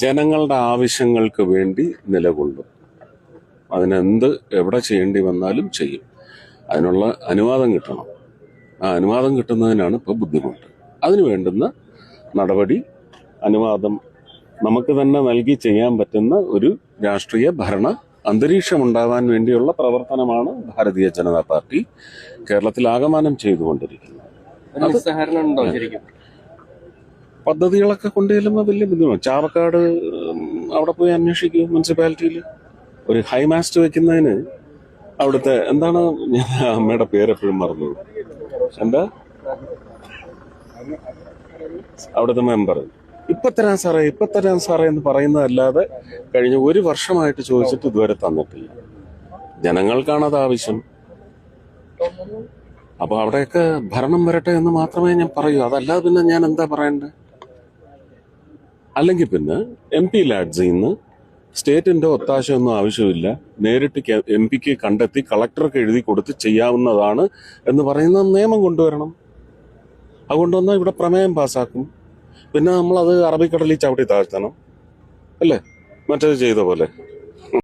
ജനങ്ങളുടെ ആവശ്യങ്ങൾക്ക് വേണ്ടി നിലകൊള്ളും. അതിനെന്ത് എവിടെ ചെയ്യേണ്ടി വന്നാലും ചെയ്യും. അതിനുള്ള അനുവാദം കിട്ടണം. ആ അനുവാദം കിട്ടുന്നതിനാണ് ഇപ്പോൾ ബുദ്ധിമുട്ട്. അതിന് വേണ്ടുന്ന നടപടി, അനുവാദം നമുക്ക് തന്നെ നൽകി ചെയ്യാൻ പറ്റുന്ന ഒരു രാഷ്ട്രീയ ഭരണ അന്തരീക്ഷം ഉണ്ടാവാൻ വേണ്ടിയുള്ള പ്രവർത്തനമാണ് ഭാരതീയ ജനതാ പാർട്ടി കേരളത്തിൽ ആകമാനം ചെയ്തുകൊണ്ടിരിക്കുന്നത്. പദ്ധതികളൊക്കെ കൊണ്ടുചെല്ലുമ്പോൾ വലിയ ബുദ്ധിമുട്ട്. ചാവക്കാട് അവിടെ പോയി അന്വേഷിക്കും. മുനിസിപ്പാലിറ്റിയിൽ ഒരു ഹൈമാസ്റ്റ് വെക്കുന്നതിന് അവിടുത്തെ എന്താണ്, ഞാൻ അമ്മയുടെ പേരെപ്പോഴും മറന്നു, എന്താ അവിടുത്തെ മെമ്പർ, ഇപ്പൊ തരാം സാറേ എന്ന് പറയുന്നതല്ലാതെ കഴിഞ്ഞ ഒരു വർഷമായിട്ട് ചോദിച്ചിട്ട് ഇതുവരെ തന്നിട്ടില്ല. ജനങ്ങൾക്കാണത് ആവശ്യം. അപ്പൊ അവിടെയൊക്കെ ഭരണം വരട്ടെ എന്ന് മാത്രമേ ഞാൻ പറയൂ. അതല്ലാതെ പിന്നെ ഞാൻ എന്താ പറയണ്ടേ? അല്ലെങ്കിൽ പിന്നെ MP ലാഡ്സിൽ നിന്ന് സ്റ്റേറ്റിന്റെ ഒത്താശയൊന്നും ആവശ്യമില്ല, നേരിട്ട് MP കണ്ടെത്തി കളക്ടർക്ക് എഴുതി കൊടുത്ത് ചെയ്യാവുന്നതാണ് എന്ന് പറയുന്ന നിയമം കൊണ്ടുവരണം. അതുകൊണ്ടുവന്നാൽ ഇവിടെ പ്രമേയം പാസ്സാക്കും. പിന്നെ നമ്മളത് അറബിക്കടലിൽ ചവിട്ടി താഴ്ത്തണം, അല്ലേ? മറ്റേത് ചെയ്ത പോലെ.